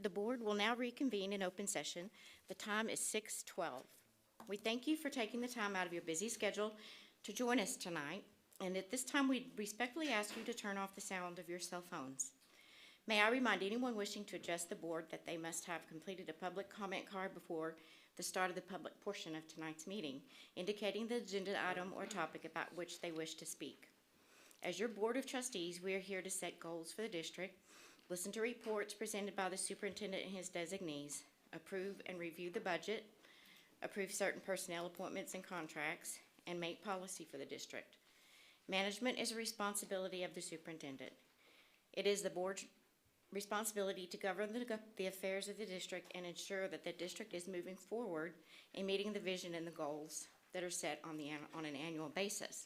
The board will now reconvene in open session. The time is 6:12. We thank you for taking the time out of your busy schedule to join us tonight, and at this time, we respectfully ask you to turn off the sound of your cell phones. May I remind anyone wishing to address the board that they must have completed a public comment card before the start of the public portion of tonight's meeting, indicating the agenda item or topic about which they wish to speak. As your Board of Trustees, we are here to set goals for the district, listen to reports presented by the superintendent and his designees, approve and review the budget, approve certain personnel appointments and contracts, and make policy for the district. Management is a responsibility of the superintendent. It is the board's responsibility to govern the affairs of the district and ensure that the district is moving forward in meeting the vision and the goals that are set on an annual basis.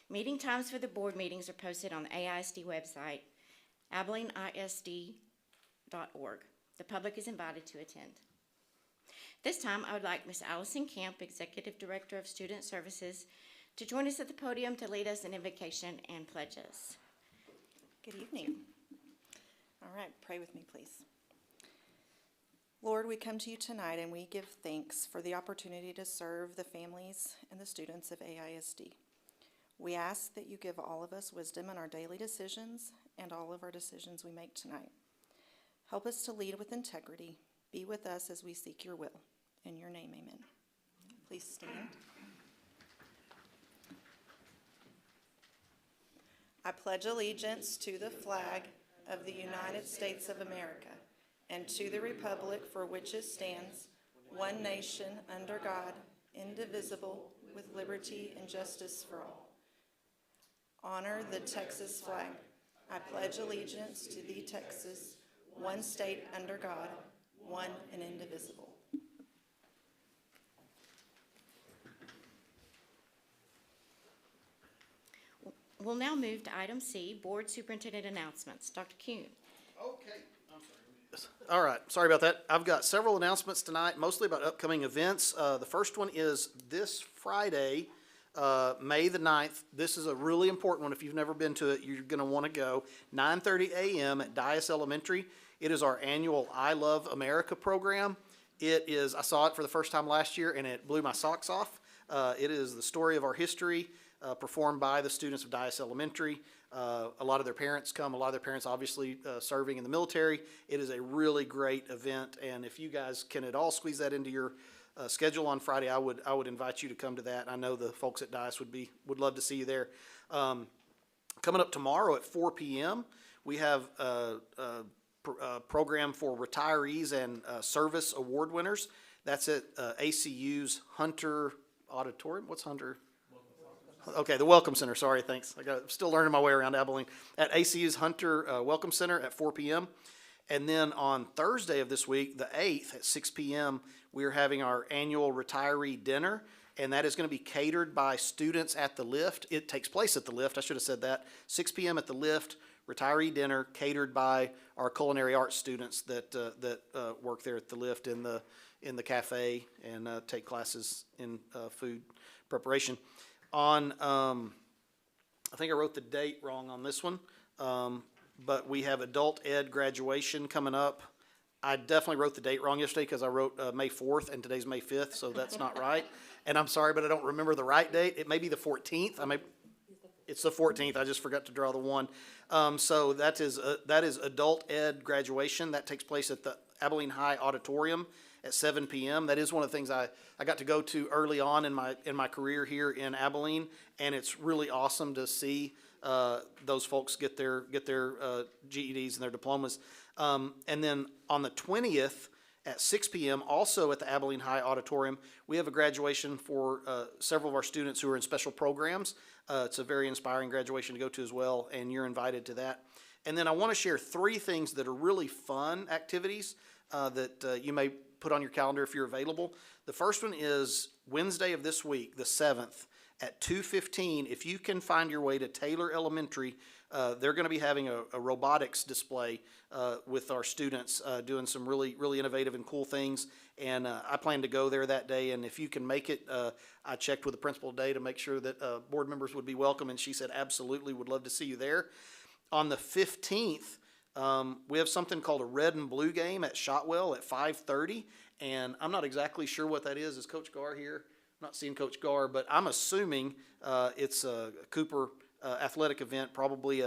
Meeting times for the board meetings are posted on the AISD website, AbileneISD.org. The public is invited to attend. This time, I would like Ms. Allison Camp, Executive Director of Student Services, to join us at the podium to lead us in invocation and pledges. Good evening. All right, pray with me, please. Lord, we come to you tonight and we give thanks for the opportunity to serve the families and the students of AISD. We ask that you give all of us wisdom in our daily decisions and all of our decisions we make tonight. Help us to lead with integrity. Be with us as we seek your will. In your name, amen. Please stand. I pledge allegiance to the flag of the United States of America and to the republic for which it stands, one nation under God, indivisible, with liberty and justice for all. Honor the Texas flag. I pledge allegiance to thee, Texas, one state under God, one and indivisible. We'll now move to item C, Board Superintendent Announcements. Dr. Kuhn. Okay, I'm sorry. All right, sorry about that. I've got several announcements tonight, mostly about upcoming events. The first one is this Friday, May the 9th. This is a really important one. If you've never been to it, you're going to want to go. 9:30 a.m. at Dias Elementary. It is our annual I Love America program. It is, I saw it for the first time last year, and it blew my socks off. It is the story of our history, performed by the students of Dias Elementary. A lot of their parents come, a lot of their parents obviously serving in the military. It is a really great event, and if you guys can at all squeeze that into your schedule on Friday, I would invite you to come to that. I know the folks at Dias would love to see you there. Coming up tomorrow at 4 p.m., we have a program for retirees and service award winners. That's at ACU's Hunter Auditorium. What's Hunter? Okay, the Welcome Center. Sorry, thanks. I'm still learning my way around Abilene. At ACU's Hunter Welcome Center at 4 p.m. And then on Thursday of this week, the 8th at 6 p.m., we are having our annual retiree dinner, and that is going to be catered by students at the Lift. It takes place at the Lift. I should have said that. 6 p.m. at the Lift, retiree dinner catered by our culinary arts students that work there at the Lift in the cafe and take classes in food preparation. On, I think I wrote the date wrong on this one, but we have adult ed graduation coming up. I definitely wrote the date wrong yesterday because I wrote May 4th and today's May 5th, so that's not right. And I'm sorry, but I don't remember the right date. It may be the 14th. It's the 14th. I just forgot to draw the one. So that is adult ed graduation. That takes place at the Abilene High Auditorium at 7 p.m. That is one of the things I got to go to early on in my career here in Abilene, and it's really awesome to see those folks get their GEDs and their diplomas. And then on the 20th at 6 p.m., also at the Abilene High Auditorium, we have a graduation for several of our students who are in special programs. It's a very inspiring graduation to go to as well, and you're invited to that. And then I want to share 3 things that are really fun activities that you may put on your calendar if you're available. The first one is Wednesday of this week, the 7th, at 2:15. If you can find your way to Taylor Elementary, they're going to be having a robotics display with our students, doing some really innovative and cool things. And I plan to go there that day. And if you can make it, I checked with the principal today to make sure that board members would be welcome, and she said absolutely, would love to see you there. On the 15th, We have something called a red and blue game at Shotwell at 5:30, and I'm not exactly sure what that is. Is Coach Gar here? I'm not seeing Coach Gar, but I'm assuming it's a Cooper athletic event, probably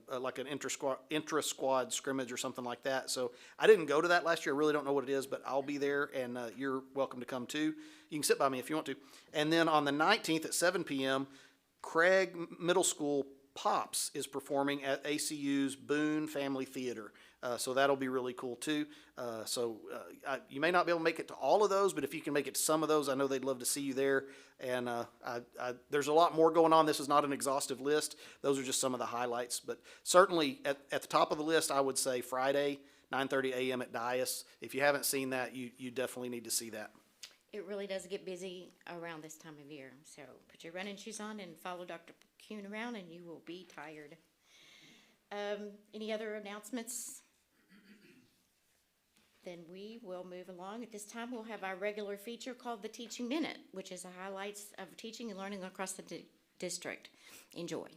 like an intra-squad scrimmage or something like that. So I didn't go to that last year. I really don't know what it is, but I'll be there, and you're welcome to come too. You can sit by me if you want to. And then on the 19th at 7 p.m., Craig Middle School Pops is performing at ACU's Boone Family Theater. So that'll be really cool too. You may not be able to make it to all of those, but if you can make it to some of those, I know they'd love to see you there. And there's a lot more going on. This is not an exhaustive list. Those are just some of the highlights. But certainly at the top of the list, I would say Friday, 9:30 a.m. at Dias. If you haven't seen that, you definitely need to see that. It really does get busy around this time of year, so put your running shoes on and follow Dr. Kuhn around and you will be tired. Any other announcements? Then we will move along. At this time, we'll have our regular feature called the Teaching Minute, which is the highlights of teaching and learning across the district. Enjoy.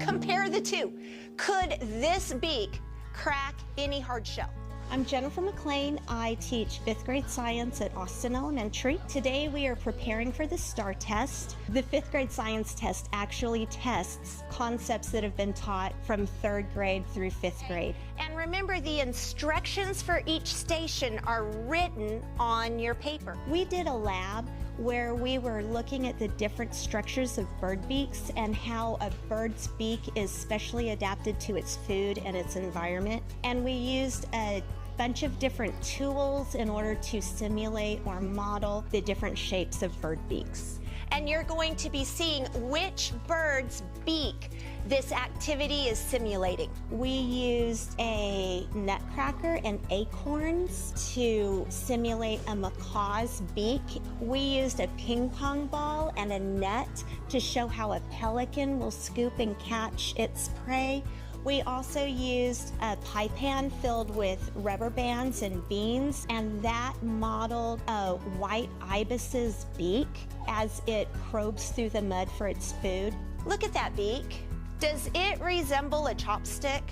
Compare the two. Could this beak crack any hard shell? I'm Jennifer McLean. I teach 5th grade science at Austin Elementary. Today we are preparing for the STAR test. The 5th grade science test actually tests concepts that have been taught from 3rd grade through 5th grade. And remember, the instructions for each station are written on your paper. We did a lab where we were looking at the different structures of bird beaks and how a bird's beak is specially adapted to its food and its environment. And we used a bunch of different tools in order to simulate or model the different shapes of bird beaks. And you're going to be seeing which bird's beak this activity is simulating. We used a nutcracker and acorns to simulate a macaw's beak. We used a ping pong ball and a net to show how a pelican will scoop and catch its prey. We also used a pie pan filled with rubber bands and beans, and that modeled a white ibis's beak as it probes through the mud for its food. Look at that beak. Does it resemble a chopstick?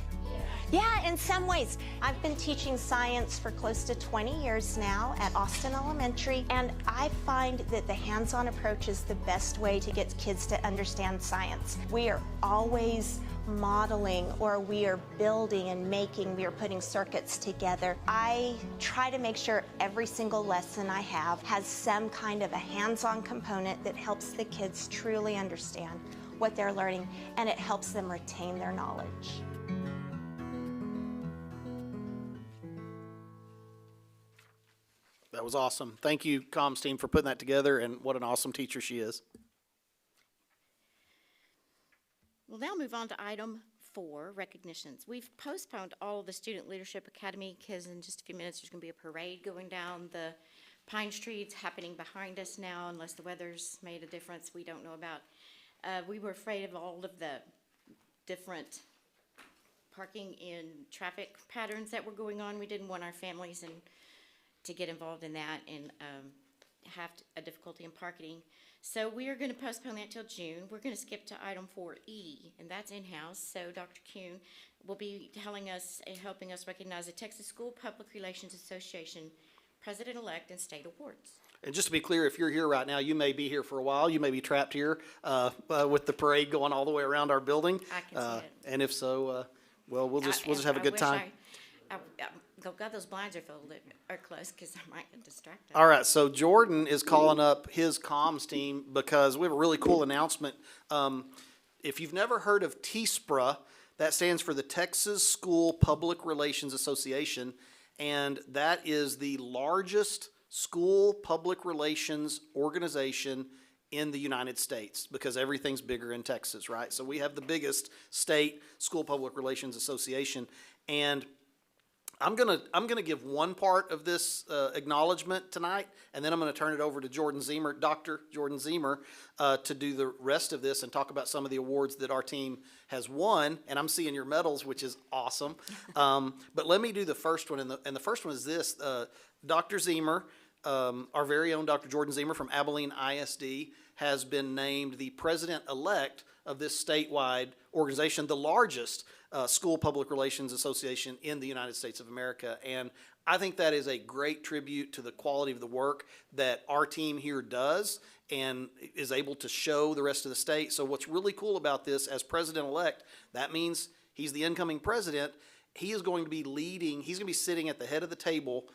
Yeah, in some ways. I've been teaching science for close to 20 years now at Austin Elementary, and I find that the hands-on approach is the best way to get kids to understand science. We are always modeling, or we are building and making, we are putting circuits together. I try to make sure every single lesson I have has some kind of a hands-on component that helps the kids truly understand what they're learning, and it helps them retain their knowledge. That was awesome. Thank you, comms team, for putting that together, and what an awesome teacher she is. We'll now move on to item 4, recognitions. We've postponed all of the Student Leadership Academy because in just a few minutes there's going to be a parade going down the Pine Streets happening behind us now, unless the weather's made a difference we don't know about. We were afraid of all of the different parking and traffic patterns that were going on. We didn't want our families to get involved in that and have a difficulty in parking. So we are going to postpone that till June. We're going to skip to item 4E, and that's in-house. So Dr. Kuhn will be helping us recognize the Texas School Public Relations Association President-elect and state awards. And just to be clear, if you're here right now, you may be here for a while. You may be trapped here with the parade going all the way around our building. I can see it. And if so, well, we'll just have a good time. God, those blinds are closed because I might get distracted. All right, so Jordan is calling up his comms team because we have a really cool announcement. If you've never heard of TSPRA, that stands for the Texas School Public Relations Association, and that is the largest school public relations organization in the United States, because everything's bigger in Texas, right? So we have the biggest state school public relations association, and I'm gonna give one part of this acknowledgement tonight, and then I'm gonna turn it over to Jordan Zemer, Dr. Jordan Zemer, to do the rest of this and talk about some of the awards that our team has won. And I'm seeing your medals, which is awesome. But let me do the first one, and the first one is this: Dr. Zemer, our very own Dr. Jordan Zemer from Abilene ISD, has been named the president-elect of this statewide organization, the largest school public relations association in the United States of America. And I think that is a great tribute to the quality of the work that our team here does and is able to show the rest of the state. So what's really cool about this, as president-elect, that means he's the incoming president. He is going to be leading, he's going to be sitting at the head of the table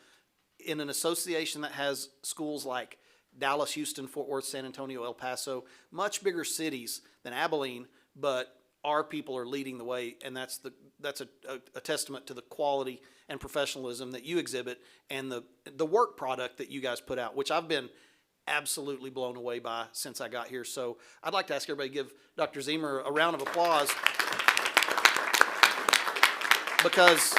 in an association that has schools like Dallas, Houston, Fort Worth, San Antonio, El Paso, much bigger cities than Abilene, but our people are leading the way, and that's a testament to the quality and professionalism that you exhibit and the work product that you guys put out, which I've been absolutely blown away by since I got here. So I'd like to ask everybody to give Dr. Zemer a round of applause, because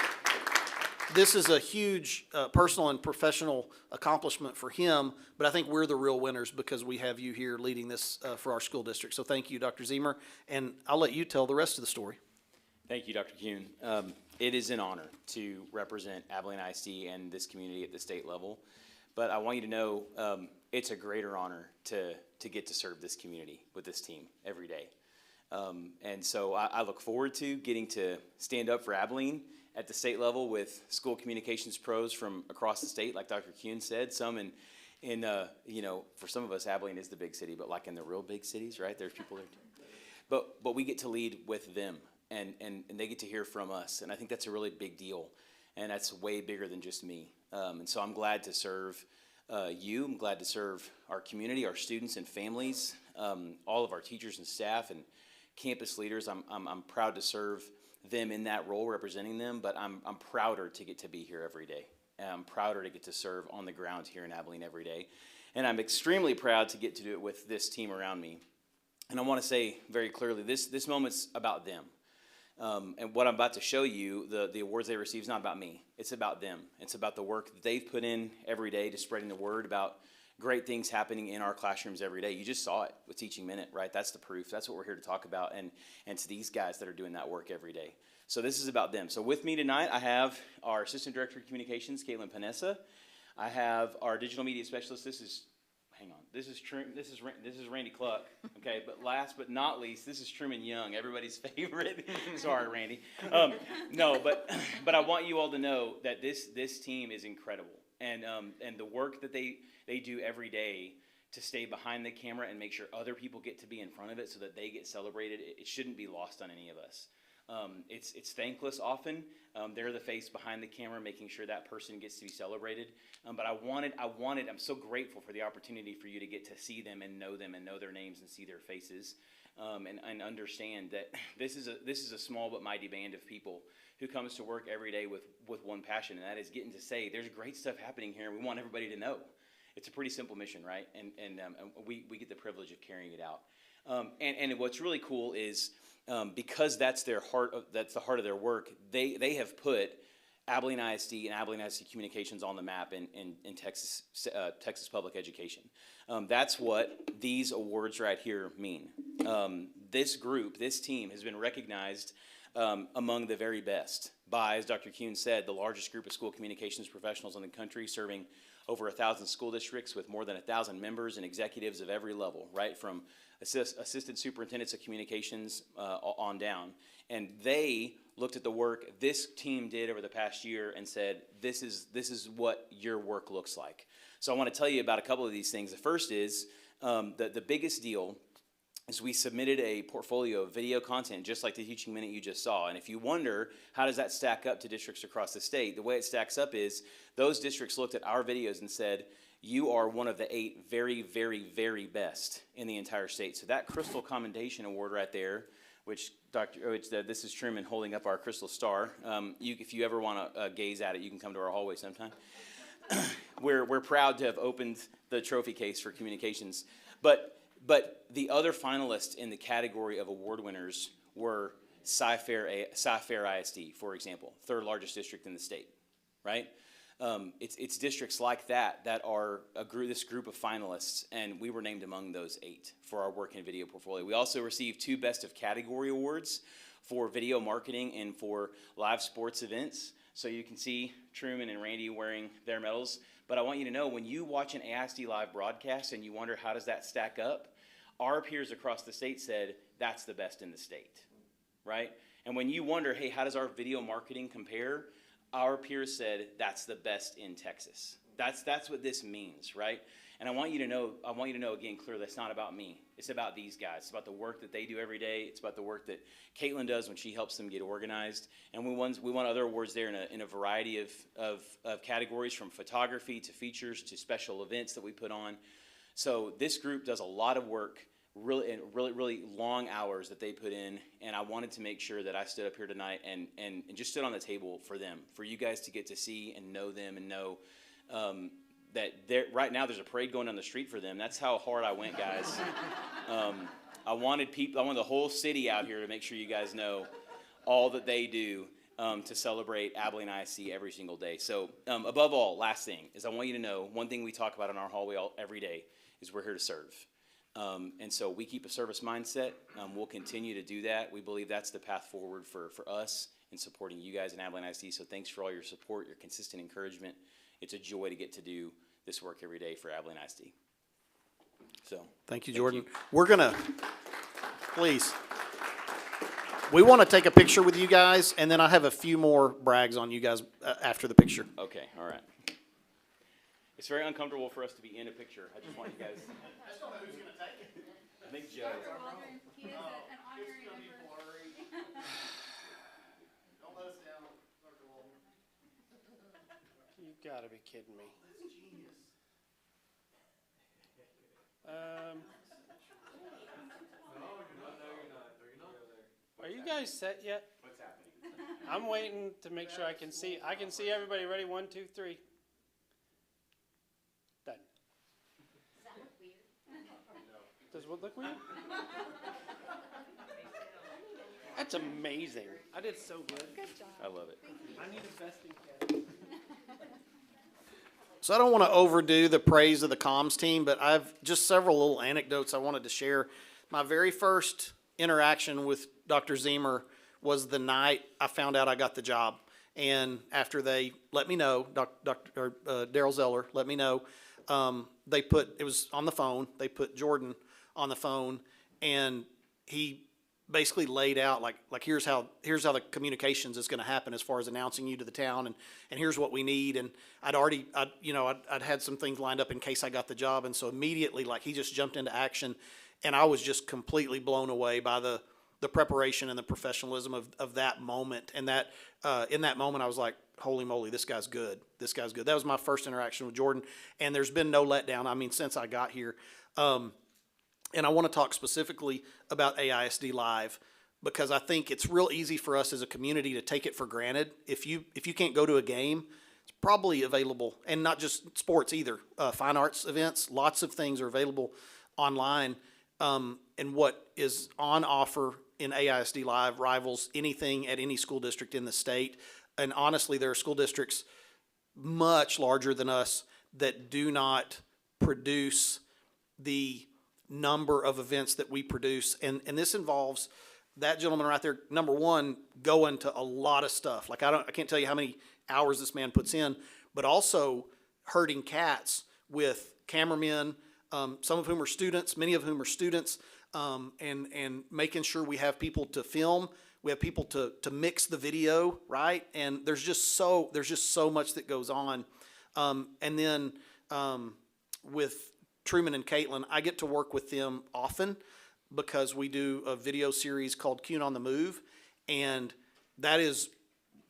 this is a huge personal and professional accomplishment for him, but I think we're the real winners because we have you here leading this for our school district. So thank you, Dr. Zemer, and I'll let you tell the rest of the story. Thank you, Dr. Kuhn. It is an honor to represent Abilene ISD and this community at the state level, but I want you to know it's a greater honor to get to serve this community with this team every day. And so I look forward to getting to stand up for Abilene at the state level with school communications pros from across the state, like Dr. Kuhn said. Some in you know, for some of us, Abilene is the big city, but like in the real big cities, right? There's people there. But we get to lead with them, and they get to hear from us, and I think that's a really big deal, and that's way bigger than just me. And so I'm glad to serve you. I'm glad to serve our community, our students and families, all of our teachers and staff and campus leaders. I'm proud to serve them in that role, representing them, but I'm prouder to get to be here every day. And I'm prouder to get to serve on the ground here in Abilene every day. And I'm extremely proud to get to do it with this team around me. And I want to say very clearly, this moment's about them. And what I'm about to show you, the awards they receive, is not about me. It's about them. It's about the work that they've put in every day to spreading the word about great things happening in our classrooms every day. You just saw it with Teaching Minute, right? That's the proof. That's what we're here to talk about, and to these guys that are doing that work every day. So this is about them. So with me tonight, I have our Assistant Director of Communications, Caitlin Panessa. I have our Digital Media Specialist. This is Randy Cluck. Okay, but last but not least, this is Truman Young, everybody's favorite. Sorry, Randy. No, but I want you all to know that this team is incredible, and the work that they do every day to stay behind the camera and make sure other people get to be in front of it so that they get celebrated, it shouldn't be lost on any of us. It's thankless often. They're the face behind the camera, making sure that person gets to be celebrated. But I'm so grateful for the opportunity for you to get to see them and know their names and see their faces, and understand that this is a small but mighty band of people who comes to work every day with one passion, and that is getting to say there's great stuff happening here, and we want everybody to know. It's a pretty simple mission, right? And we get the privilege of carrying it out. And what's really cool is because that's the heart of their work. They have put Abilene ISD and Abilene ISD Communications on the map in Texas public education. That's what these awards right here mean. This team has been recognized among the very best by, as Dr. Kuhn said, the largest group of school communications professionals in the country, serving over 1,000 school districts with more than 1,000 members and executives of every level, right from assistant superintendents of communications on down. And they looked at the work this team did over the past year and said, this is what your work looks like. So I want to tell you about a couple of these things. The first is the biggest deal is we submitted a portfolio of video content, just like the Teaching Minute you just saw. And if you wonder, how does that stack up to districts across the state? The way it stacks up is those districts looked at our videos and said, you are one of the 8 very, very, very best in the entire state. So that Crystal Commendation Award right there, which this is Truman holding up our Crystal Star. If you ever want to gaze at it, you can come to our hallway sometime. We're proud to have opened the trophy case for communications. But the other finalists in the category of award winners were Cy-Fair ISD, for example, 3rd largest district in the state. right? It's districts like that that are this group of finalists, and we were named among those 8 for our work in video portfolio. We also received 2 Best of Category awards for video marketing and for live sports events. So you can see Truman and Randy wearing their medals. But I want you to know, when you watch an AISD live broadcast and you wonder how does that stack up, our peers across the state said that's the best in the state, right? And when you wonder, hey, how does our video marketing compare? Our peers said that's the best in Texas. That's what this means, right? And I want you to know again clearly, that's not about me. It's about these guys. It's about the work that they do every day. It's about the work that Caitlin does when she helps them get organized. And we won other awards there in a variety of categories, from photography to features to special events that we put on. So this group does a lot of work, really long hours that they put in, and I wanted to make sure that I stood up here tonight and just stood on the table for them, for you guys to get to see and know them and know that right now there's a parade going down the street for them. That's how hard I went, guys. I wanted the whole city out here to make sure you guys know all that they do to celebrate Abilene ISD every single day. So above all, last thing is I want you to know, one thing we talk about in our hallway every day is we're here to serve. And so we keep a service mindset. We'll continue to do that. We believe that's the path forward for us in supporting you guys in Abilene ISD. So thanks for all your support, your consistent encouragement. It's a joy to get to do this work every day for Abilene ISD. So Thank you, Jordan. We're going to, please, we want to take a picture with you guys, and then I have a few more brags on you guys after the picture. Okay, all right. It's very uncomfortable for us to be in a picture. I just want you guys. I just don't know who's going to take it. I think Joe. He is an honorary member. Don't let us down, Dr. Walden. You gotta be kidding me. That's genius. Are you guys set yet? What's happening? I'm waiting to make sure I can see everybody. Ready? 1, 2, 3. Done. Does that look weird? Does what look weird? That's amazing. I did so good. Good job. I love it. I need a vesting cap. So I don't want to overdo the praise of the comms team, but I've just several little anecdotes I wanted to share. My very first interaction with Dr. Zemer was the night I found out I got the job. And after they let me know, Daryl Zeller let me know, it was on the phone, they put Jordan on the phone, and he basically laid out like here's how the communications is going to happen as far as announcing you to the town, and here's what we need. And I'd had some things lined up in case I got the job, and so immediately he just jumped into action, and I was just completely blown away by the preparation and the professionalism of that moment. And that in that moment I was like, holy moly, this guy's good. That was my first interaction with Jordan, and there's been no letdown. I mean, since I got here. And I want to talk specifically about AISD Live, because I think it's real easy for us as a community to take it for granted. If you can't go to a game, it's probably available, and not just sports either. Fine arts events, lots of things are available online. And what is on offer in AISD Live rivals anything at any school district in the state. And honestly, there are school districts much larger than us that do not produce the number of events that we produce, and this involves that gentleman right there, number one, going to a lot of stuff. I can't tell you how many hours this man puts in, but also herding cats with cameramen, some of whom are students, many of whom are students, and making sure we have people to film, we have people to mix the video, right? And there's just so much that goes on. And then with Truman and Caitlin, I get to work with them often because we do a video series called Cune on the Move, and that is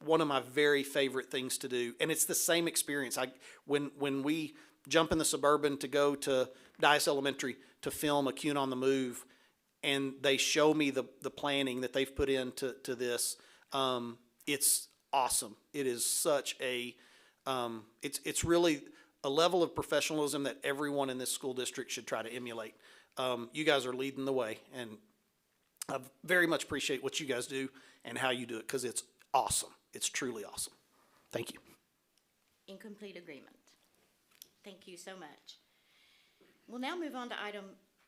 one of my very favorite things to do. And it's the same experience. When we jump in the Suburban to go to Dice Elementary to film a Cune on the Move, and they show me the planning that they've put into this, it's awesome. It is such a it's really a level of professionalism that everyone in this school district should try to emulate. You guys are leading the way, and I very much appreciate what you guys do and how you do it, because it's awesome. It's truly awesome. Thank you. in complete agreement. Thank you so much. We'll now move on to item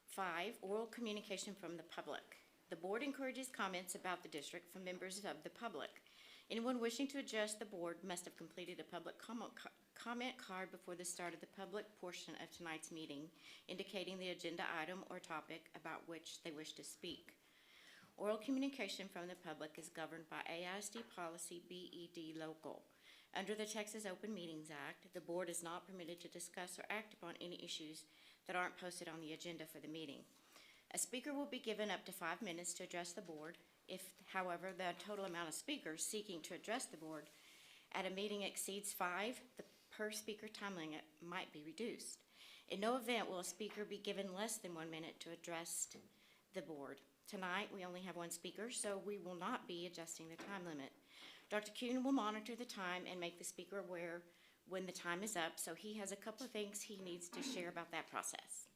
5, oral communication from the public. The board encourages comments about the district from members of the public. Anyone wishing to address the board must have completed a public comment card before the start of the public portion of tonight's meeting, indicating the agenda item or topic about which they wish to speak. Oral communication from the public is governed by AISD policy BED local. Under the Texas Open Meetings Act, the board is not permitted to discuss or act upon any issues that aren't posted on the agenda for the meeting. A speaker will be given up to 5 minutes to address the board. If, however, the total amount of speakers seeking to address the board at a meeting exceeds 5, the per speaker time limit might be reduced. In no event will a speaker be given less than 1 minute to address the board. Tonight, we only have 1 speaker, so we will not be adjusting the time limit. Dr. Kuhn will monitor the time and make the speaker aware when the time is up, so he has a couple of things he needs to share about that process.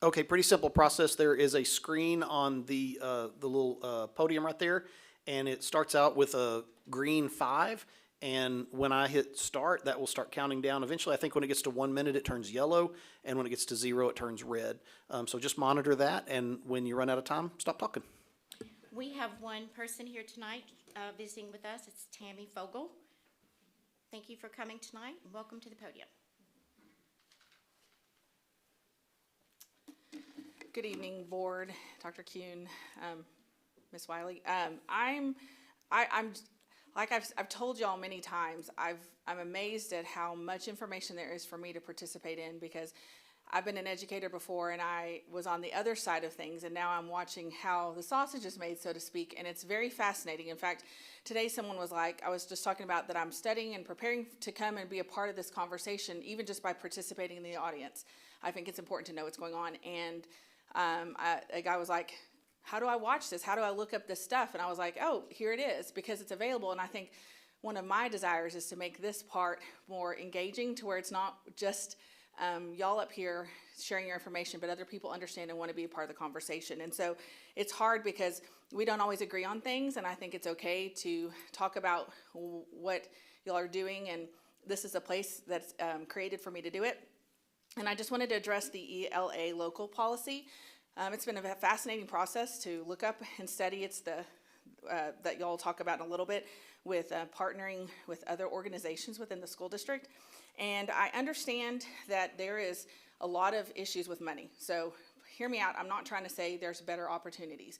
Okay, pretty simple process. There is a screen on the little podium right there, and it starts out with a green 5, and when I hit start, that will start counting down. Eventually, I think when it gets to 1 minute, it turns yellow, and when it gets to 0, it turns red. So just monitor that, and when you run out of time, stop talking. We have 1 person here tonight visiting with us. It's Tammy Fogel. Thank you for coming tonight, and welcome to the podium. Good evening, board, Dr. Kuhn, Ms. Wiley. I've told y'all many times, I'm amazed at how much information there is for me to participate in, because I've been an educator before and I was on the other side of things, and now I'm watching how the sausage is made, so to speak, and it's very fascinating. In fact, today someone was like, I was just talking about that I'm studying and preparing to come and be a part of this conversation, even just by participating in the audience. I think it's important to know what's going on. And a guy was like, how do I watch this? How do I look up this stuff? And I was like, oh, here it is, because it's available. And I think one of my desires is to make this part more engaging, to where it's not just y'all up here sharing your information, but other people understand and want to be a part of the conversation. And so it's hard because we don't always agree on things, and I think it's okay to talk about what y'all are doing, and this is a place that's created for me to do it. And I just wanted to address the ELA local policy. It's been a fascinating process to look up and study. It's that y'all talk about in a little bit, with partnering with other organizations within the school district. And I understand that there is a lot of issues with money. So hear me out. I'm not trying to say there's better opportunities,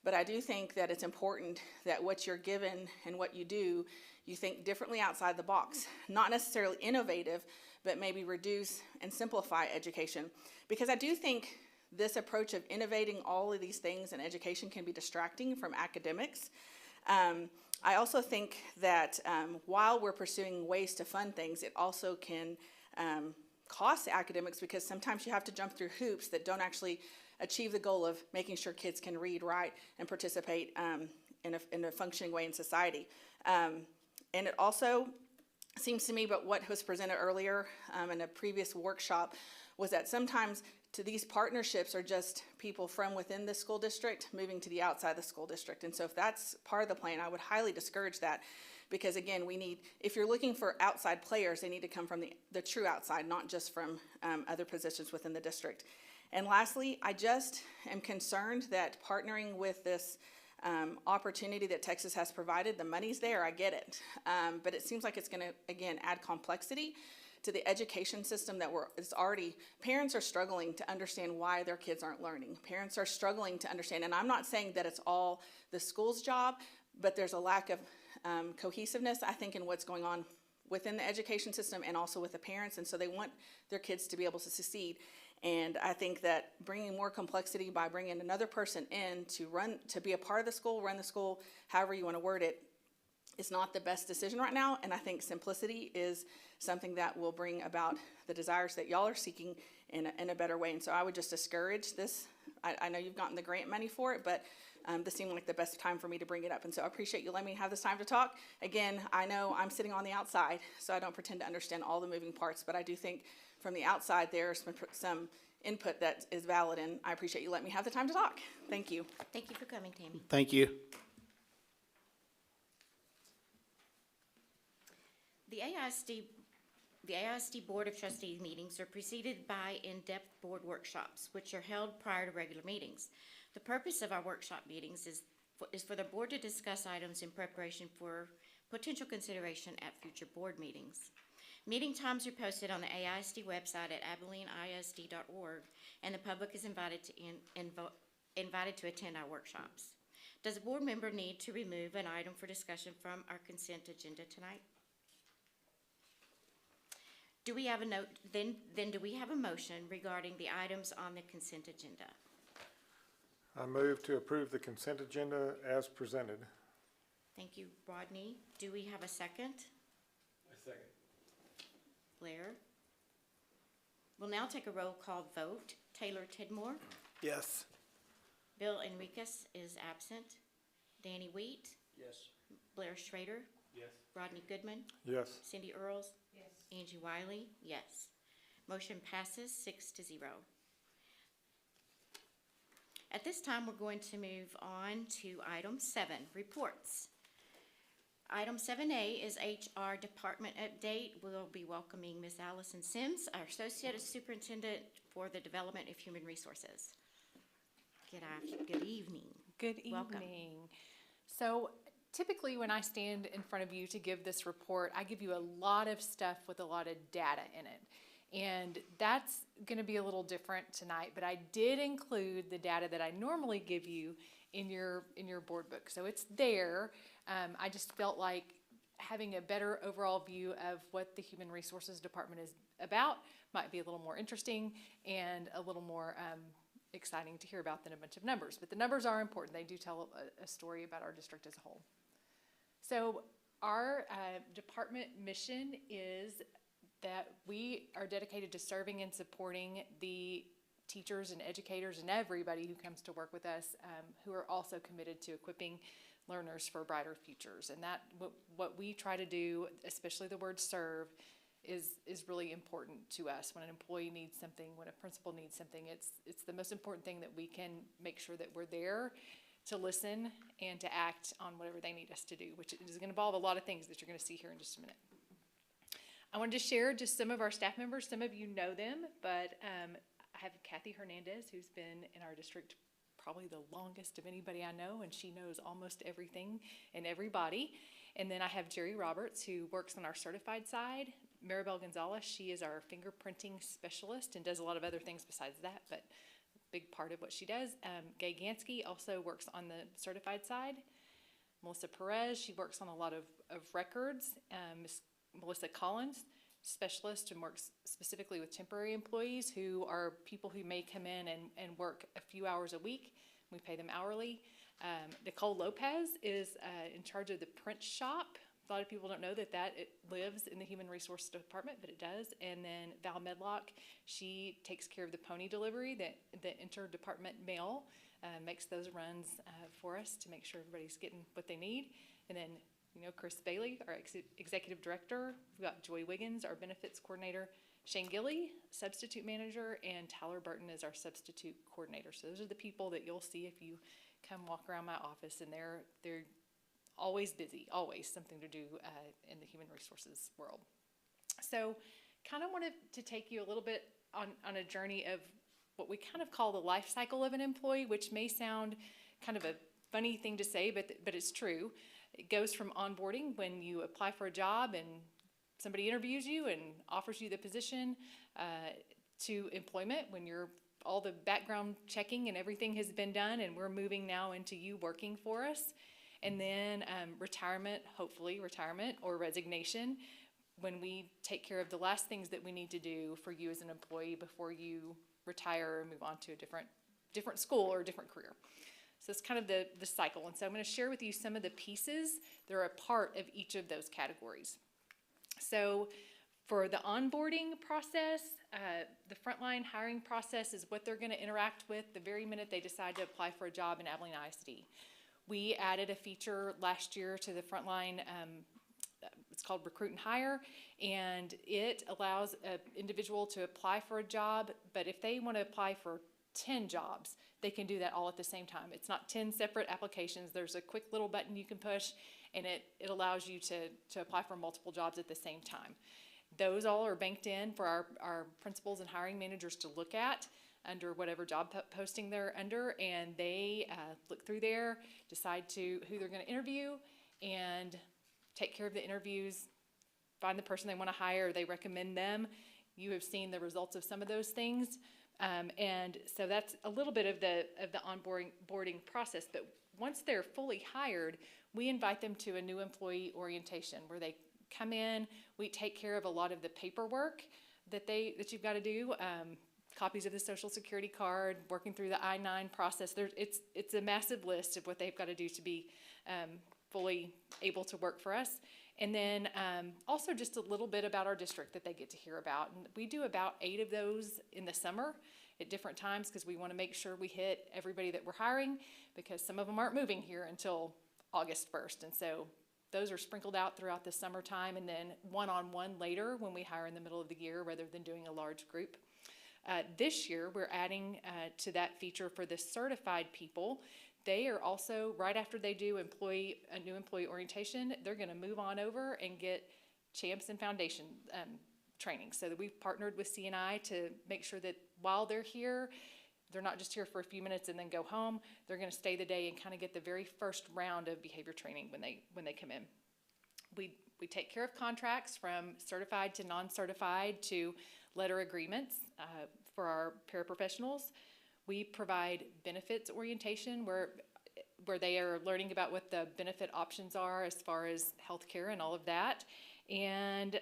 but I do think that it's important that what you're given and what you do, you think differently outside the box. Not necessarily innovative, but maybe reduce and simplify education. Because I do think this approach of innovating all of these things in education can be distracting from academics. I also think that while we're pursuing ways to fund things, it also can cost academics, because sometimes you have to jump through hoops that don't actually achieve the goal of making sure kids can read, write, and participate in a functioning way in society. And it also seems to me, but what was presented earlier in a previous workshop, was that sometimes these partnerships are just people from within the school district moving to the outside of the school district. And so if that's part of the plan, I would highly discourage that, because again, if you're looking for outside players, they need to come from the true outside, not just from other positions within the district. And lastly, I just am concerned that partnering with this opportunity that Texas has provided, the money's there, I get it. But it seems like it's gonna, again, add complexity to the education system that parents are struggling to understand why their kids aren't learning. Parents are struggling to understand, and I'm not saying that it's all the school's job, but there's a lack of cohesiveness, I think, in what's going on within the education system and also with the parents, and so they want their kids to be able to succeed. And I think that bringing more complexity by bringing another person in to be a part of the school, run the school, however you want to word it, is not the best decision right now. And I think simplicity is something that will bring about the desires that y'all are seeking in a better way. And so I would just discourage this. I know you've gotten the grant money for it, but this seemed like the best time for me to bring it up. And so I appreciate you letting me have this time to talk. Again, I know I'm sitting on the outside, so I don't pretend to understand all the moving parts, but I do think from the outside there's some input that is valid, and I appreciate you letting me have the time to talk. Thank you. Thank you for coming, Tammy. Thank you. The AISD The AISD Board of Trustees meetings are preceded by in-depth board workshops, which are held prior to regular meetings. The purpose of our workshop meetings is for the board to discuss items in preparation for potential consideration at future board meetings. Meeting times are posted on the AISD website at abileneisd.org, and the public is invited to attend our workshops. Does a board member need to remove an item for discussion from our consent agenda tonight? Do we have a note, then do we have a motion regarding the items on the consent agenda? I move to approve the consent agenda as presented. Thank you, Rodney. Do we have a second? A second. Blair? We'll now take a roll call vote. Taylor Tidmore? Yes. Bill Enriquez is absent. Danny Wheat? Yes. Blair Schrader? Yes. Rodney Goodman? Yes. Cindy Earls? Yes. Angie Wiley? Yes. Motion passes 6-0. At this time, we're going to move on to item 7, reports. Item 7A is HR Department update. We'll be welcoming Ms. Allison Sims, our Associate Superintendent for the Development of Human Resources. Good evening. Good Welcome. evening. So typically when I stand in front of you to give this report, I give you a lot of stuff with a lot of data in it. And that's going to be a little different tonight, but I did include the data that I normally give you in your board book. So it's there. I just felt like having a better overall view of what the Human Resources Department is about might be a little more interesting and a little more exciting to hear about than a bunch of numbers. But the numbers are important. They do tell a story about our district as a whole. So our department mission is that we are dedicated to serving and supporting the teachers and educators and everybody who comes to work with us who are also committed to equipping learners for brighter futures. And that what we try to do, especially the word serve, is really important to us. When an employee needs something, when a principal needs something, it's the most important thing that we can make sure that we're there to listen and to act on whatever they need us to do, which is going to involve a lot of things that you're going to see here in just a minute. I wanted to share just some of our staff members. Some of you know them, but I have Kathy Hernandez, who's been in our district probably the longest of anybody I know, and she knows almost everything and everybody. And then I have Jerry Roberts, who works on our certified side. Maribel Gonzalez, she is our fingerprinting specialist and does a lot of other things besides that, but a big part of what she does. Gay Gansky also works on the certified side. Melissa Perez, she works on a lot of records. Ms. Melissa Collins, specialist, and works specifically with temporary employees who are people who may come in and work a few hours a week. We pay them hourly. Nicole Lopez is in charge of the print shop. A lot of people don't know that it lives in the Human Resource Department, but it does. And then Val Medlock, she takes care of the pony delivery, the interdepartment mail, makes those runs for us to make sure everybody's getting what they need. And then Chris Bailey, our executive director. We've got Joy Wiggins, our benefits coordinator. Shane Gilly, substitute manager, and Tyler Burton is our substitute coordinator. So those are the people that you'll see if you come walk around my office, and they're always busy, always something to do in the human resources world. So kind of wanted to take you a little bit on a journey of what we kind of call the life cycle of an employee, which may sound kind of a funny thing to say, but it's true. It goes from onboarding, when you apply for a job and somebody interviews you and offers you the position, to employment, when all the background checking and everything has been done and we're moving now into you working for us. And then retirement, hopefully retirement or resignation, when we take care of the last things that we need to do for you as an employee before you retire or move on to a different school or a different career. So it's kind of the cycle. And so I'm going to share with you some of the pieces that are a part of each of those categories. So for the onboarding process, the frontline hiring process is what they're going to interact with the very minute they decide to apply for a job in Abilene ISD. We added a feature last year to the frontline, it's called Recruit and Hire, and it allows an individual to apply for a job, but if they want to apply for 10 jobs, they can do that all at the same time. It's not 10 separate applications. There's a quick little button you can push, and it allows you to apply for multiple jobs at the same time. Those all are banked in for our principals and hiring managers to look at under whatever job posting they're under, and they look through there, decide who they're going to interview, and take care of the interviews, find the person they want to hire, they recommend them. You have seen the results of some of those things, and so that's a little bit of the onboarding process. But once they're fully hired, we invite them to a new employee orientation where they come in. We take care of a lot of the paperwork that you've got to do. Copies of the Social Security card, working through the I-9 process. It's a massive list of what they've got to do to be fully able to work for us. And then also just a little bit about our district that they get to hear about. And we do about 8 of those in the summer at different times because we want to make sure we hit everybody that we're hiring, because some of them aren't moving here until August 1st. And so those are sprinkled out throughout the summertime, and then one-on-one later when we hire in the middle of the year rather than doing a large group. This year, we're adding to that feature for the certified people. They are also, right after they do a new employee orientation, they're going to move on over and get CHAMPS and Foundation training. So that we've partnered with CNI to make sure that while they're here, they're not just here for a few minutes and then go home. They're going to stay the day and kind of get the very first round of behavior training when they come in. We take care of contracts from certified to non-certified to letter agreements for our paraprofessionals. We provide benefits orientation where they are learning about what the benefit options are as far as healthcare and all of that. And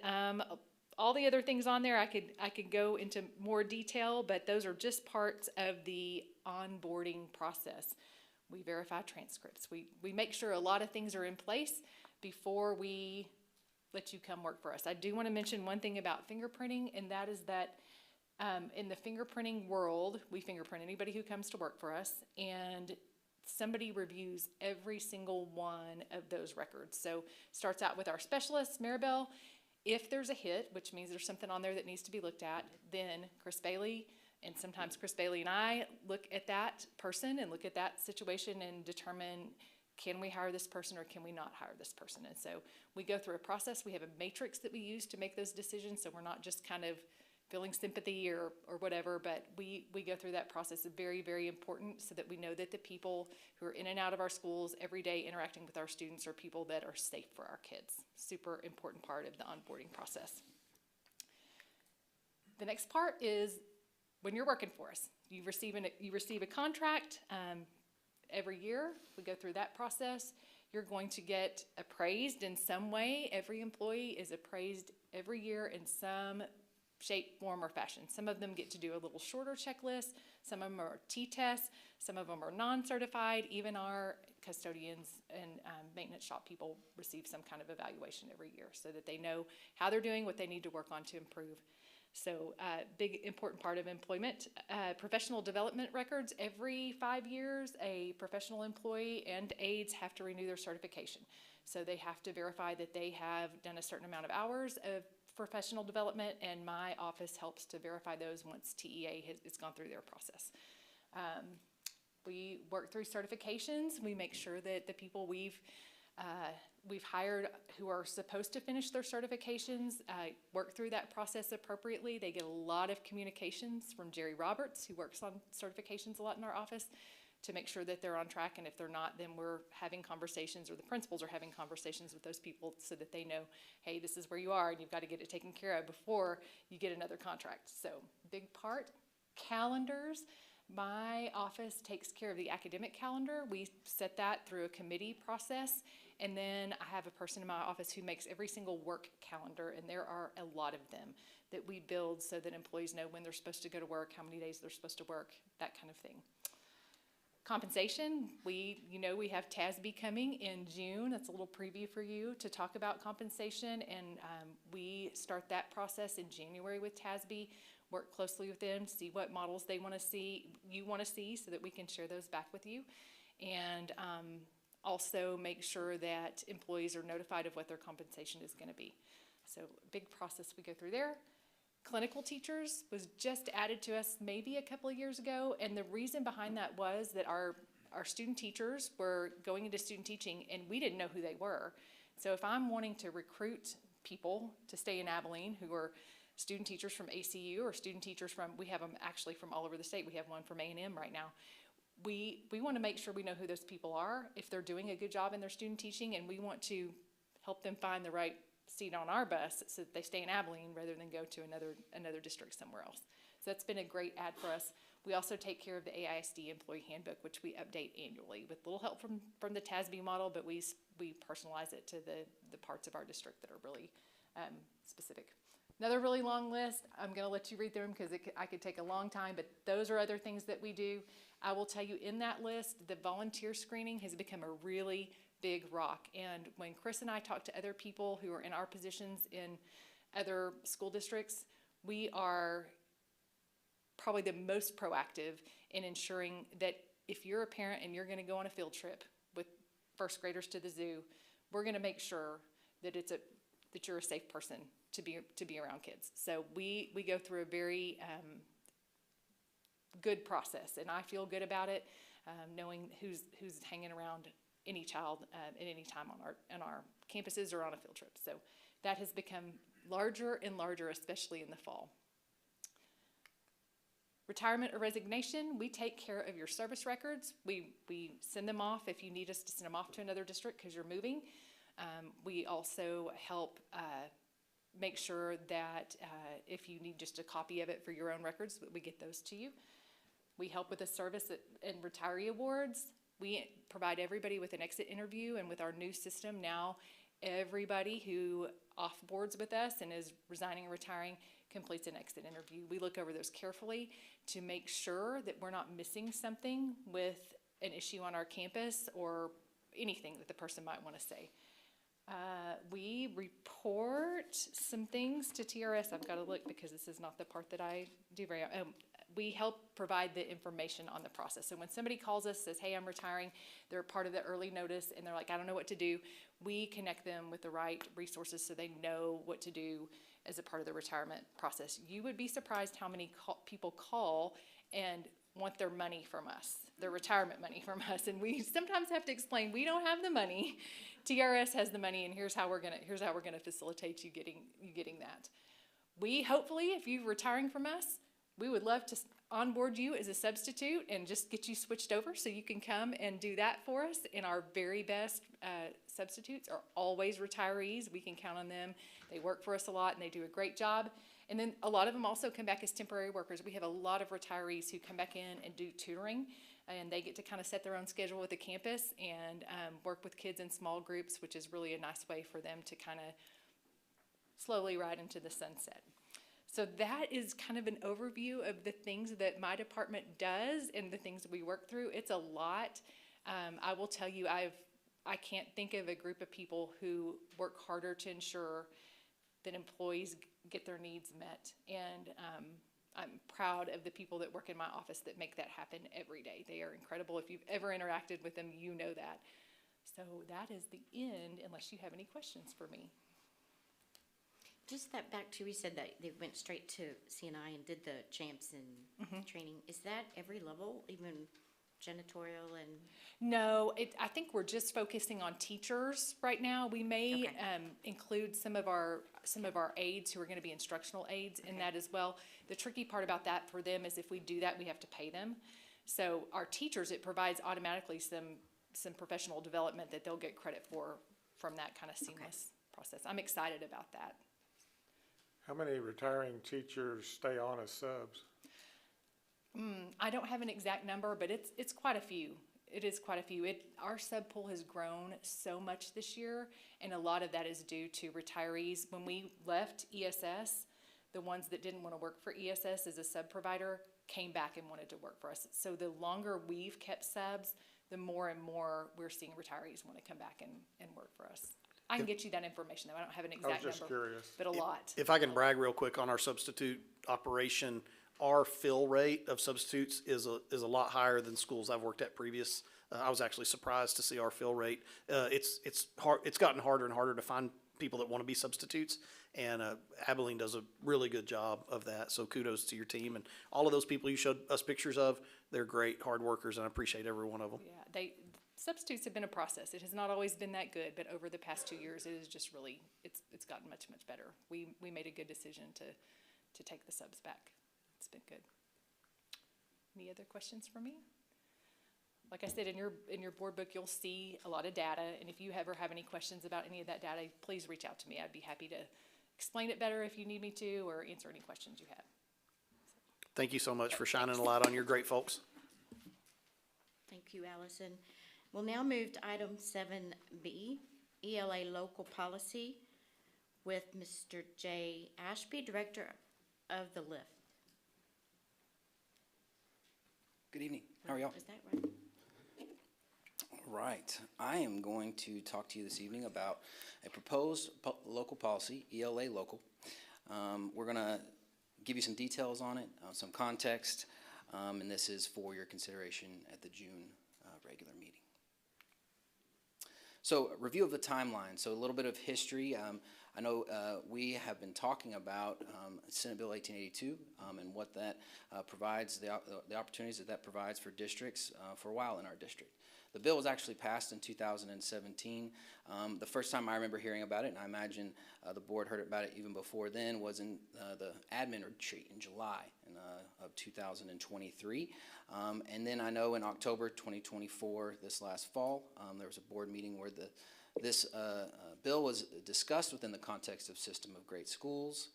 all the other things on there, I could go into more detail, but those are just parts of the onboarding process. We verify transcripts. We make sure a lot of things are in place before we let you come work for us. I do want to mention one thing about fingerprinting, and that is that in the fingerprinting world, we fingerprint anybody who comes to work for us, and somebody reviews every single one of those records. So starts out with our specialist, Maribel. If there's a hit, which means there's something on there that needs to be looked at, then Chris Bailey, and sometimes Chris Bailey and I look at that person and look at that situation and determine, can we hire this person or can we not hire this person? And so we go through a process. We have a matrix that we use to make those decisions, so we're not just kind of feeling sympathy or whatever, but we go through that process. It's very, very important so that we know that the people who are in and out of our schools every day interacting with our students are people that are safe for our kids. Super important part of the onboarding process. The next part is when you're working for us. You receive a contract every year. We go through that process. You're going to get appraised in some way. Every employee is appraised every year in some shape, form, or fashion. Some of them get to do a little shorter checklist. Some of them are T-tests. Some of them are non-certified. Even our custodians and maintenance shop people receive some kind of evaluation every year so that they know how they're doing, what they need to work on to improve. So big important part of employment. Professional development records. Every 5 years, a professional employee and aides have to renew their certification. So they have to verify that they have done a certain amount of hours of professional development, and my office helps to verify those once TEA has gone through their process. We work through certifications. We make sure that the people we've hired who are supposed to finish their certifications work through that process appropriately. They get a lot of communications from Jerry Roberts, who works on certifications a lot in our office, to make sure that they're on track, and if they're not, then we're having conversations, or the principals are having conversations with those people so that they know, hey, this is where you are, and you've got to get it taken care of before you get another contract. So big part. Calendars. My office takes care of the academic calendar. We set that through a committee process, and then I have a person in my office who makes every single work calendar, and there are a lot of them that we build so that employees know when they're supposed to go to work, how many days they're supposed to work, that kind of thing. Compensation, we have TASB coming in June. That's a little preview for you to talk about compensation, and we start that process in January with TASB, work closely with them, see what models they want to see, so that we can share those back with you, and also make sure that employees are notified of what their compensation is going to be. So big process we go through there. Clinical teachers was just added to us maybe a couple of years ago, and the reason behind that was that our student teachers were going into student teaching and we didn't know who they were. So if I'm wanting to recruit people to stay in Abilene who are student teachers from ACU or student teachers from, we have them actually from all over the state. We have one from A&M right now. We want to make sure we know who those people are, if they're doing a good job in their student teaching, and we want to help them find the right seat on our bus so that they stay in Abilene rather than go to another district somewhere else. So that's been a great add for us. We also take care of the AISD employee handbook, which we update annually with little help from the TASB model, but we personalize it to the parts of our district that are really specific. Another really long list. I'm going to let you read through them because I could take a long time, but those are other things that we do. I will tell you in that list, the volunteer screening has become a really big rock. And when Chris and I talk to other people who are in our positions in other school districts, we are probably the most proactive in ensuring that if you're a parent and you're going to go on a field trip with first graders to the zoo, we're going to make sure that that you're a safe person to be around kids. So we go through a very good process, and I feel good about it, knowing who's hanging around any child at any time on our campuses or on a field trip. So that has become larger and larger, especially in the fall. Retirement or resignation, we take care of your service records. We send them off if you need us to send them off to another district because you're moving. We also help make sure that if you need just a copy of it for your own records, we get those to you. We help with the service and retiree awards. We provide everybody with an exit interview, and with our new system now, everybody who off-boards with us and is resigning and retiring completes an exit interview. We look over those carefully to make sure that we're not missing something with an issue on our campus or anything that the person might want to say. We report some things to TRS. I've got to look because this is not the part that I do very we help provide the information on the process. So when somebody calls us, says, hey, I'm retiring, they're part of the early notice, and they're like, I don't know what to do, we connect them with the right resources so they know what to do as a part of the retirement process. You would be surprised how many people call and want their money from us, their retirement money from us, and we sometimes have to explain, we don't have the money. TRS has the money, and here's how we're gonna facilitate you getting that. We hopefully, if you're retiring from us, we would love to onboard you as a substitute and just get you switched over so you can come and do that for us. And our very best substitutes are always retirees. We can count on them. They work for us a lot and they do a great job. And then a lot of them also come back as temporary workers. We have a lot of retirees who come back in and do tutoring, and they get to kind of set their own schedule with the campus and work with kids in small groups, which is really a nice way for them to kind of slowly ride into the sunset. So that is kind of an overview of the things that my department does and the things that we work through. It's a lot. I will tell you, I can't think of a group of people who work harder to ensure that employees get their needs met. And I'm proud of the people that work in my office that make that happen every day. They are incredible. If you've ever interacted with them, you know that. So that is the end, unless you have any questions for me. Just that back to, you said that they went straight to CNI and did the champs and training. Is that every level, even janitorial and? No, I think we're just focusing on teachers right now. We may include some of our aides who are going to be instructional aides in that as well. The tricky part about that for them is if we do that, we have to pay them. So our teachers, it provides automatically some professional development that they'll get credit for from that kind of seamless process. I'm excited about that. How many retiring teachers stay on as subs? I don't have an exact number, but it's quite a few. It is quite a few. Our sub pool has grown so much this year, and a lot of that is due to retirees. When we left ESS, the ones that didn't want to work for ESS as a sub provider came back and wanted to work for us. So the longer we've kept subs, the more and more we're seeing retirees want to come back and work for us. I can get you that information, though. I don't have an exact number. Curious. But a lot. If I can brag real quick on our substitute operation, our fill rate of substitutes is a lot higher than schools I've worked at previous. I was actually surprised to see our fill rate. It's gotten harder and harder to find people that want to be substitutes, and Abilene does a really good job of that. So kudos to your team and all of those people you showed us pictures of. They're great, hard workers, and I appreciate every one of them. Yeah, substitutes have been a process. It has not always been that good, but over the past 2 years, it is just really, it's gotten much, much better. We made a good decision to take the subs back. It's been good. Any other questions for me? Like I said, in your board book, you'll see a lot of data, and if you ever have any questions about any of that data, please reach out to me. I'd be happy to explain it better if you need me to, or answer any questions you have. Thank you so much for shining a light on your great folks. Thank you, Allison. We'll now move to item 7B, ELA local policy, with Mr. Jay Ashby, Director of the LIFT. Good evening. How are y'all? Is that right? Right. I am going to talk to you this evening about a proposed local policy, ELA local. We're going to give you some details on it, some context, and this is for your consideration at the June regular meeting. So, a review of the timeline. So, a little bit of history. I know we have been talking about Senate Bill 1882 and what that provides, the opportunities that provides for districts for a while in our district. The bill was actually passed in 2017. The first time I remember hearing about it, and I imagine the board heard about it even before then, was in the admin retreat in July of 2023. And then I know in October 2024, this last fall, there was a board meeting where this bill was discussed within the context of System of Great Schools.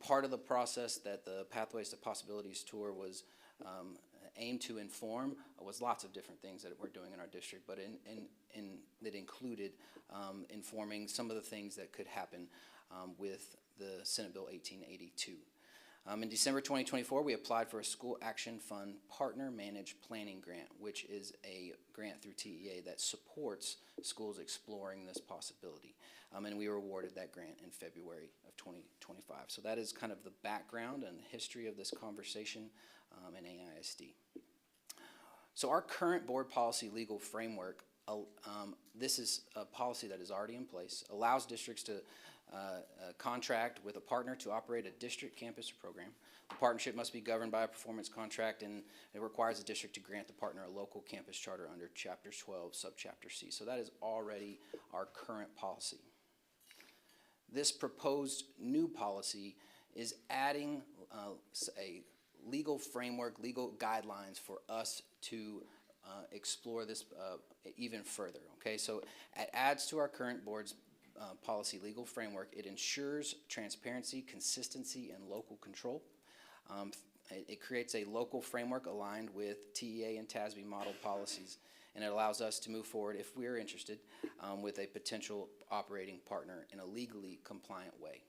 Part of the process that the Pathways to Possibilities Tour was aimed to inform was lots of different things that we're doing in our district, but it included informing some of the things that could happen with the Senate Bill 1882. In December 2024, we applied for a School Action Fund Partner Managed Planning Grant, which is a grant through TEA that supports schools exploring this possibility. And we were awarded that grant in February of 2025. So that is kind of the background and the history of this conversation in AISD. So our current board policy legal framework, this is a policy that is already in place, allows districts to contract with a partner to operate a district campus or program. The partnership must be governed by a performance contract, and it requires the district to grant the partner a local campus charter under Chapter 12, Subchapter C. So that is already our current policy. This proposed new policy is adding a legal framework, legal guidelines for us to explore this even further. Okay, so it adds to our current board's policy legal framework. It ensures transparency, consistency, and local control. It creates a local framework aligned with TEA and TASB model policies, and it allows us to move forward, if we're interested, with a potential operating partner in a legally compliant way.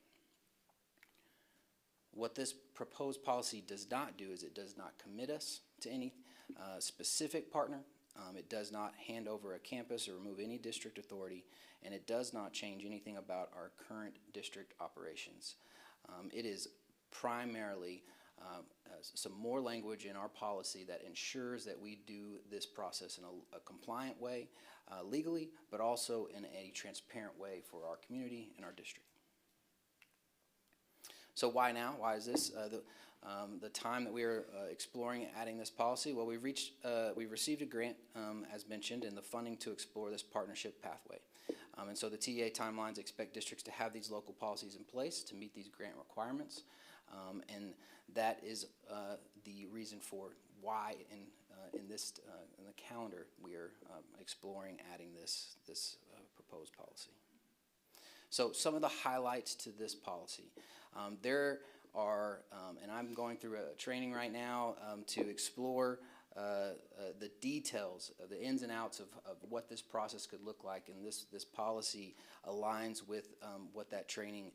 What this proposed policy does not do is it does not commit us to any specific partner. It does not hand over a campus or remove any district authority, and it does not change anything about our current district operations. It is primarily some more language in our policy that ensures that we do this process in a compliant way legally, but also in a transparent way for our community and our district. So why now? Why is this the time that we are exploring adding this policy? Well, we've received a grant, as mentioned, and the funding to explore this partnership pathway. And so the TEA timelines expect districts to have these local policies in place to meet these grant requirements. And that is the reason for why in the calendar we are exploring adding this proposed policy. So some of the highlights to this policy. There are, and I'm going through a training right now to explore the details of the ins and outs of what this process could look like, and this policy aligns with what that training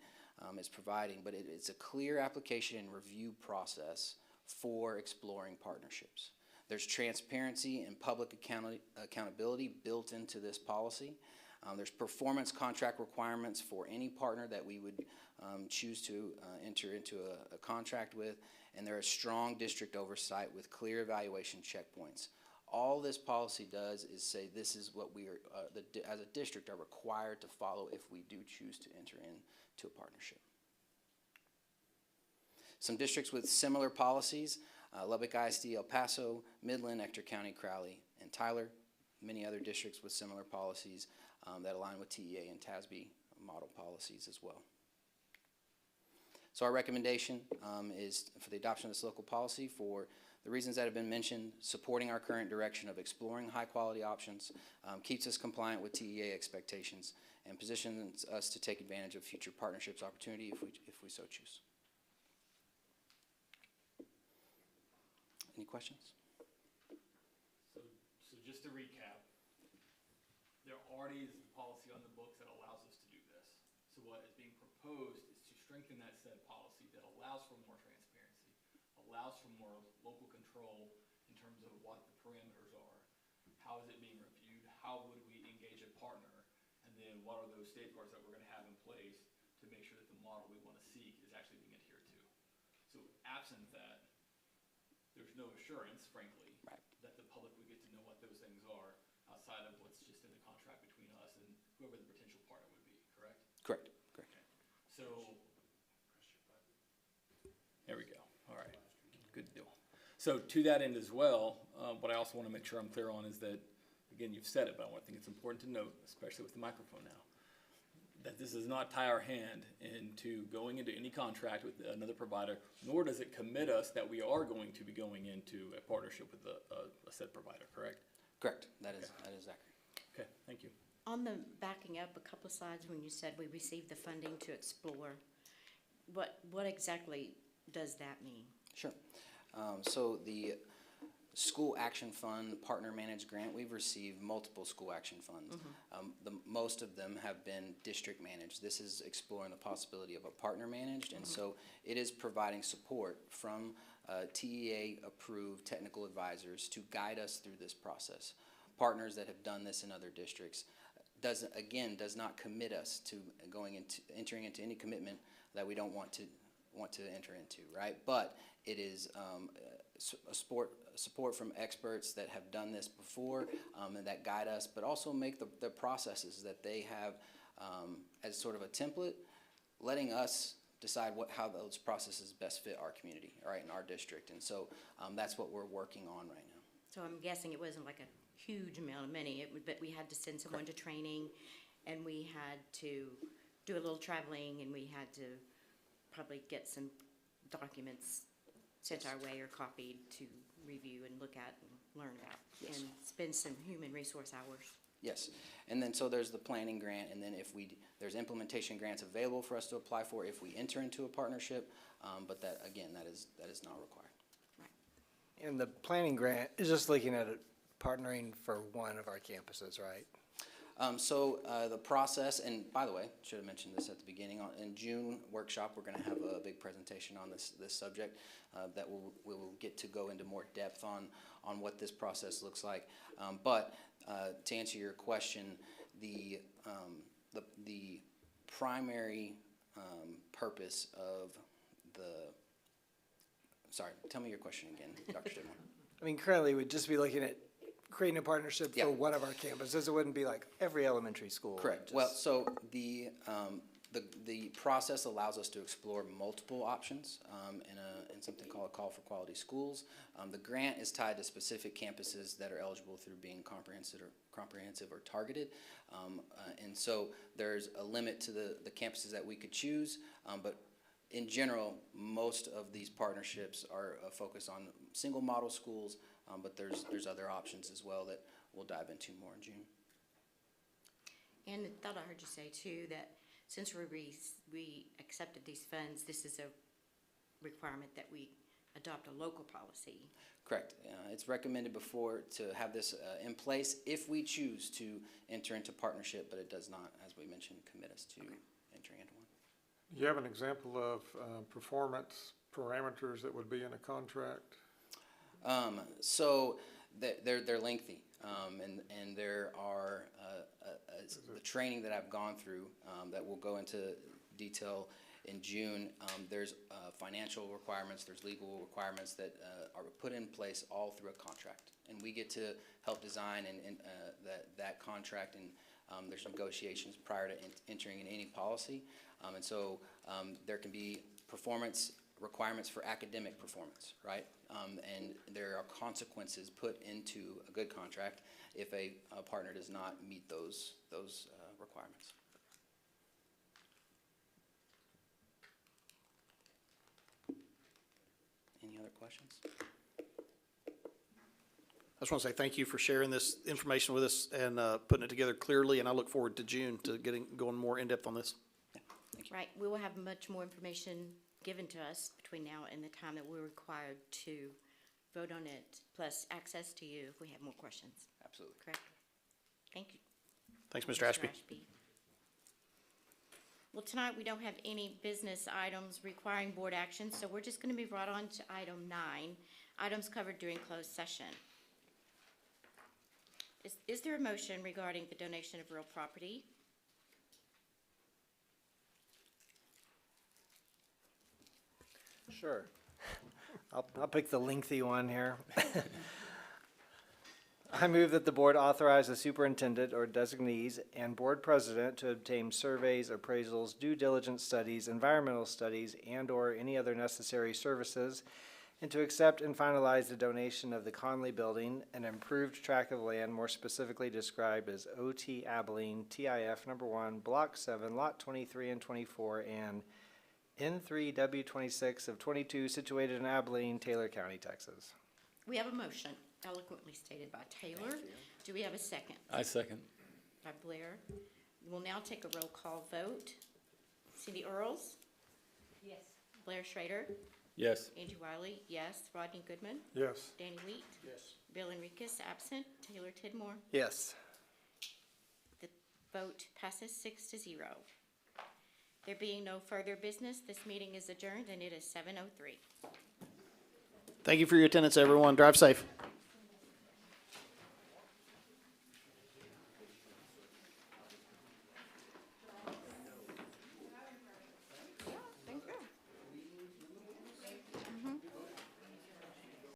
is providing, but it's a clear application and review process for exploring partnerships. There's transparency and public accountability built into this policy. There's performance contract requirements for any partner that we would choose to enter into a contract with, and there is strong district oversight with clear evaluation checkpoints. All this policy does is say this is what we are, as a district, are required to follow if we do choose to enter into a partnership. Some districts with similar policies, Lubbock ISD, El Paso, Midland, Ector County, Crowley, and Tyler, many other districts with similar policies that align with TEA and TASB model policies as well. So our recommendation is for the adoption of this local policy for the reasons that have been mentioned, supporting our current direction of exploring high-quality options, keeps us compliant with TEA expectations, and positions us to take advantage of future partnerships opportunity if we so choose. Any questions? So just to recap, there already is a policy on the books that allows us to do this. So what is being proposed is to strengthen that said policy that allows for more transparency, allows for more local control in terms of what the parameters are, how is it being reviewed, how would we engage a partner, and then what are those safeguards that we're going to have in place to make sure that the model we want to seek is actually being adhered to. So absent that, there's no assurance, frankly, that the public would get to know what those things are outside of what's just in the contract between us and whoever the potential partner would be, correct? Correct, correct. Okay. So, there we go. All right, good deal. So to that end as well, what I also want to make sure I'm clear on is that, again, you've said it, but I think it's important to note, especially with the microphone now, that this does not tie our hand into going into any contract with another provider, nor does it commit us that we are going to be going into a partnership with a said provider, correct? Correct. That is accurate. Okay, thank you. On the backing up a couple of slides when you said we received the funding to explore, what exactly does that mean? Sure. So the School Action Fund Partner Managed Grant, we've received multiple school action funds. Most of them have been district managed. This is exploring the possibility of a partner managed, and so it is providing support from TEA approved technical advisors to guide us through this process. Partners that have done this in other districts does not commit us to entering into any commitment that we don't want to enter into, right? But it is support from experts that have done this before and that guide us, but also make the processes that they have as sort of a template, letting us decide how those processes best fit our community, right, in our district. And so that's what we're working on right now. So I'm guessing it wasn't like a huge amount of money, but we had to send someone to training, and we had to do a little traveling, and we had to probably get some documents sent our way or copied to review and look at and learn about, and spend some human resource hours. Yes, and then so there's the planning grant, and then there's implementation grants available for us to apply for if we enter into a partnership, but that is not required. Right. And the planning grant is just looking at partnering for one of our campuses, right? So the process, and by the way, should have mentioned this at the beginning, in June workshop, we're going to have a big presentation on this subject that we'll get to go into more depth on what this process looks like. But to answer your question, the primary purpose of sorry, tell me your question again, Dr. Stidmore. I mean, currently we'd just be looking at creating a partnership for one of our campuses. It wouldn't be like every elementary school. Correct. Well, so the process allows us to explore multiple options in something called a Call for Quality Schools. The grant is tied to specific campuses that are eligible through being comprehensive or targeted. And so there's a limit to the campuses that we could choose, but in general, most of these partnerships are focused on single model schools, but there's other options as well that we'll dive into more in June. And I thought I heard you say too that since we accepted these funds, this is a requirement that we adopt a local policy. Correct. It's recommended before to have this in place if we choose to enter into partnership, but it does not, as we mentioned, commit us to entering into one. You have an example of performance parameters that would be in a contract? So they're lengthy, and there are the training that I've gone through that will go into detail in June. There's financial requirements, there's legal requirements that are put in place all through a contract, and we get to help design and that contract, and there's negotiations prior to entering in any policy, and so there can be performance requirements for academic performance, right? And there are consequences put into a good contract if a partner does not meet those requirements. Any other questions? I just want to say thank you for sharing this information with us and putting it together clearly, and I look forward to June to going more in-depth on this. Right, we will have much more information given to us between now and the time that we're required to vote on it, plus access to you if we have more questions. Absolutely. Correct? Thank you. Thanks, Mr. Ashby. Well, tonight we don't have any business items requiring board action, so we're just going to move right on to item 9, items covered during closed session. Is there a motion regarding the donation of real property? Sure. I'll pick the lengthy one here. I move that the board authorize the superintendent or designees and board president to obtain surveys, appraisals, due diligence studies, environmental studies, and/or any other necessary services, and to accept and finalize the donation of the Conley Building, an improved tract of land more specifically described as OT Abilene, TIF number 1, Block 7, Lot 23 and 24, and N3W26 of 22, situated in Abilene, Taylor County, Texas. We have a motion, eloquently stated by Taylor. Do we have a second? I second. By Blair. We'll now take a roll call vote. Cindy Earls? Yes. Blair Schrader? Yes. Angie Wiley? Yes. Rodney Goodman? Yes. Danny Wheat? Yes. Bill Enriquez, absent. Taylor Tidmore? Yes. The vote passes 6-0. There being no further business, this meeting is adjourned, and it is 7:03. Thank you for your attendance, everyone. Drive safe.